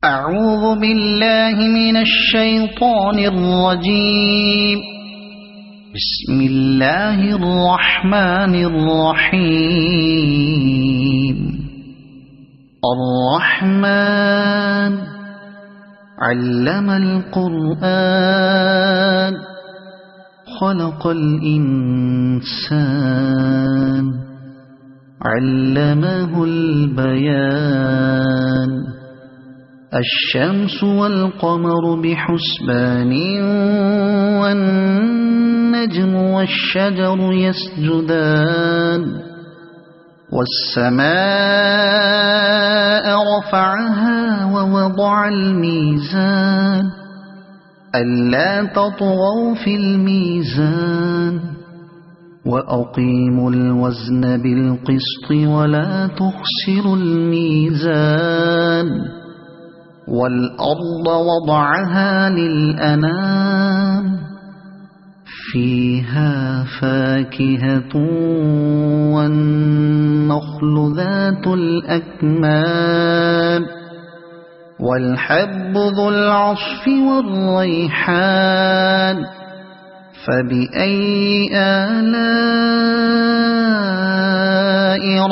أعوذ بالله من الشيطان الرجيم. بسم الله الرحمن الرحيم. الرحمن علم القرآن خلق الإنسان علمه البيان. الشمس والقمر بحسبان والنجم والشجر يسجدان. والسماء رفعها ووضع الميزان ألا تطغوا في الميزان وأقيموا الوزن بالقسط ولا تخسروا الميزان. والأرض وضعها للأنام فيها فاكهة والنخل ذات الأكمام والحب ذو العصف والريحان. فبأي آلاء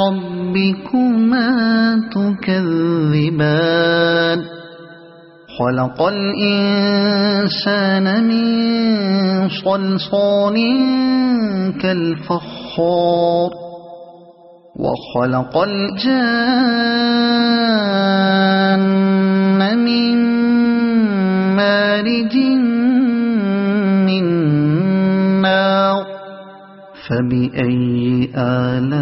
ربكما تكذبان. خلق الإنسان من صلصال كالفخار وخلق الجان من مارج من نار. فبأي آلاء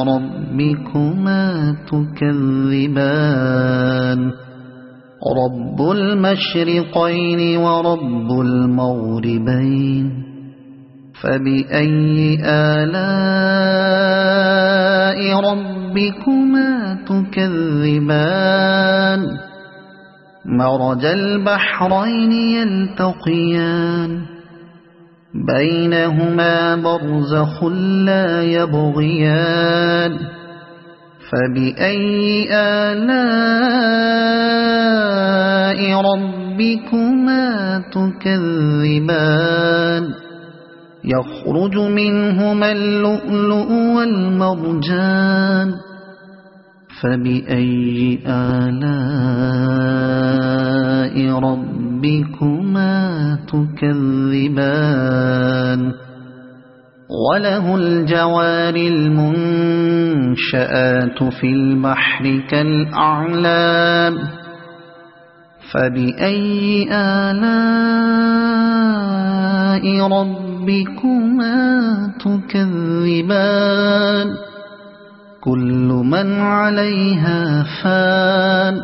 ربكما تكذبان. رب المشرقين ورب المغربين. فبأي آلاء ربكما تكذبان. مرج البحرين يلتقيان بينهما برزخ لا يبغيان. فبأي آلاء ربكما تكذبان. يخرج منهما اللؤلؤ والمرجان. فبأي آلاء ربكما تكذبان. وله الجوار المنشآت في البحر كالأعلام. فبأي آلاء ربكما تكذبان. كل من عليها فان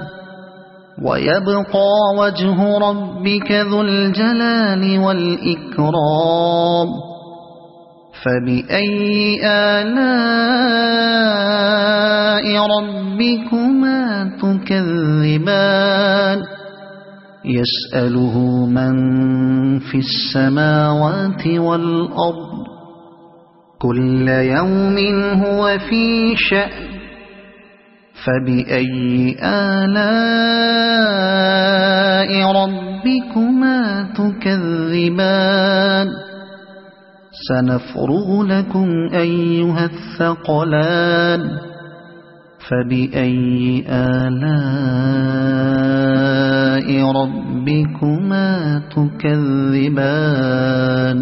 ويبقى وجه ربك ذو الجلال والإكرام. فبأي آلاء ربكما تكذبان. يسأله من في السماوات والأرض كل يوم هو في شأن. فبأي آلاء ربكما تكذبان. سنفرغ لكم أيها الثقلان. فبأي آلاء ربكما تكذبان.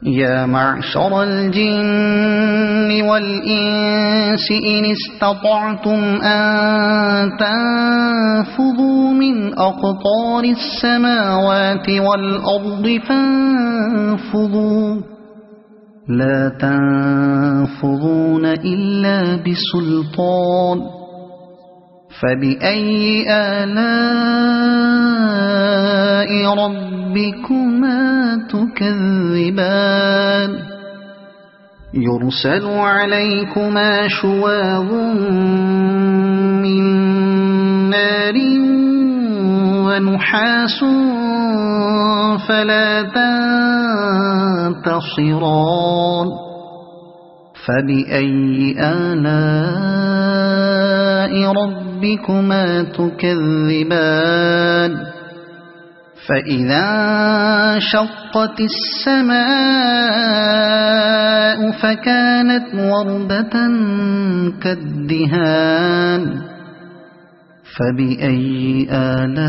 يا معشر الجن والإنس إن استطعتم أن تنفذوا من أقطار السماوات والأرض فانفذوا لا تنفذون إلا بسلطان. فبأي آلاء ربكما تكذبان. يرسل عليكما شواظ من نار ونحاس فلا تنتصران. فبأي آلاء ربكما تكذبان فإذا انشقت السماء فكانت وردة كالدهان فبأي آلاء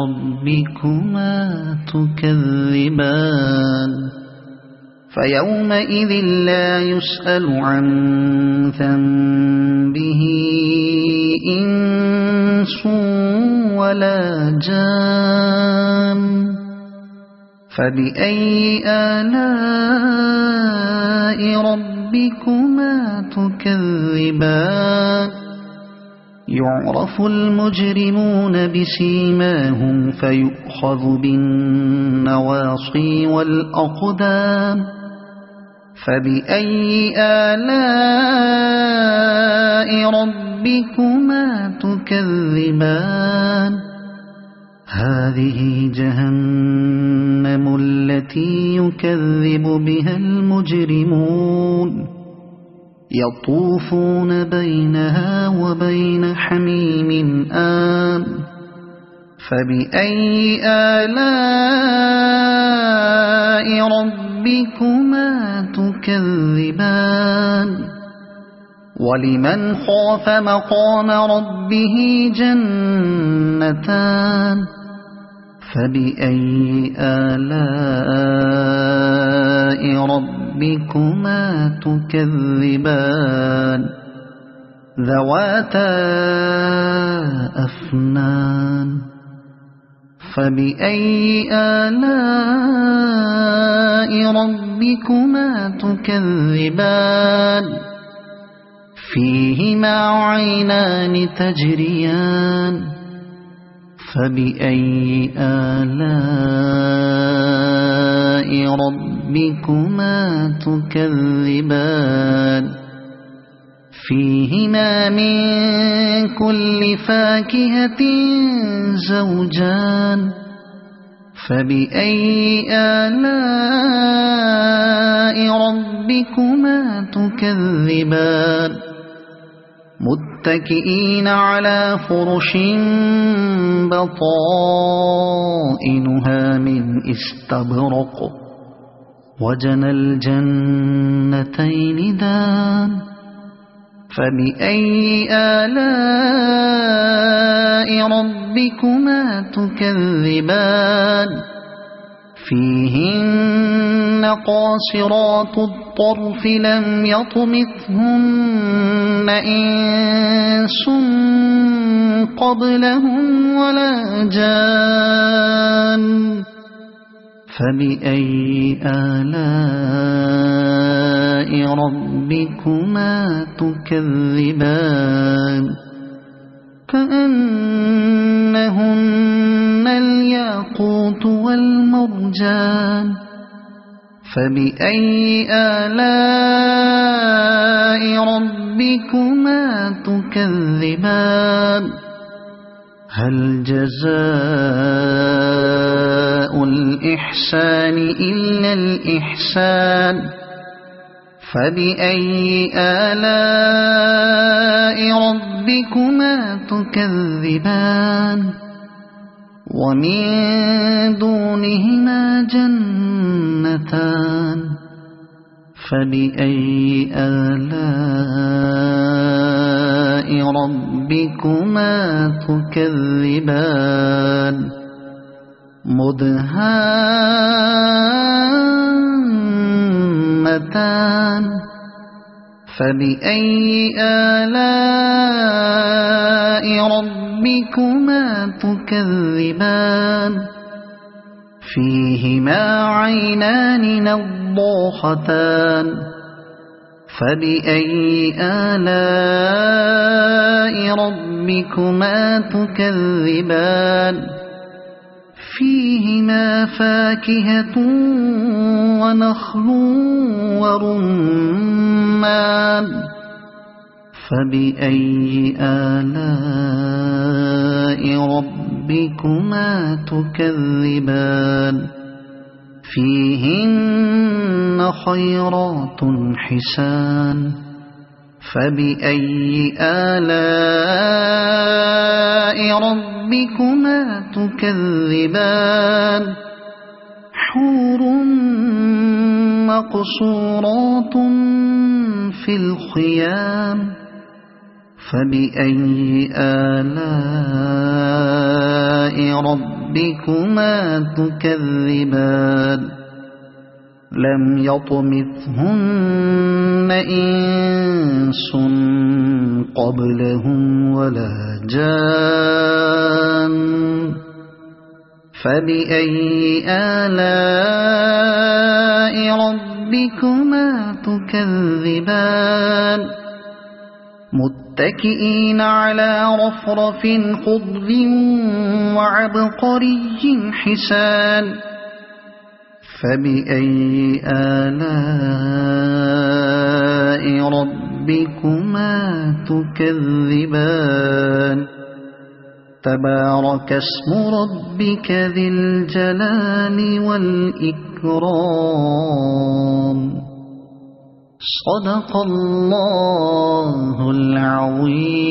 ربكما تكذبان فيومئذ لا يسأل عن ذنبه إنس ولا جان فبأي آلاء ربكما تكذبان يعرف المجرمون بسيماهم فيؤخذ بالنواصي والأقدام فبأي آلاء ربكما تكذبان هذه جهنم التي يكذب بها المجرمون يطوفون بينها وبين حميم آن فبأي آلاء ربكما تكذبان ولمن خاف مقام ربه جنتان فبأي آلاء ربكما تكذبان ذواتا أفنان فبأي آلاء ربكما تكذبان فيهما عينان تجريان فبأي آلاء ربكما تكذبان فيهما من كل فاكهة زوجان فبأي آلاء ربكما تكذبان متكئين على فرش بطائنها من استبرق وجنى الجنتين دان فبأي آلاء ربكما تكذبان فيهن قاصرات الطرف لم يطمثهن إنس قبلهم ولا جان فبأي آلاء ربكما تكذبان كأنهن الياقوت والمرجان فبأي آلاء ربكما تكذبان هل جزاء الإحسان إلا الإحسان فبأي آلاء ربكما تكذبان ومن دونهما جنتان فبأي آلاء ربكما تكذبان مدهامتان فبأي آلاء ربكما تكذبان فيهما عينان نضاختان فبأي آلاء ربكما تكذبان فيهما فاكهة ونخل ورمان فبأي آلاء ربكما تكذبان فيهن خيرات حسان فبأي آلاء ربكما تكذبان حور مقصورات في الخيام فبأي آلاء ربكما تكذبان لم يطمثهن إنس قبلهم ولا جان فبأي آلاء ربكما تكذبان متكئين على رفرف خضر وعبقري حسان فبأي آلاء ربكما تكذبان تبارك اسم ربك ذي الجلال والإكرام صدق الله العظيم.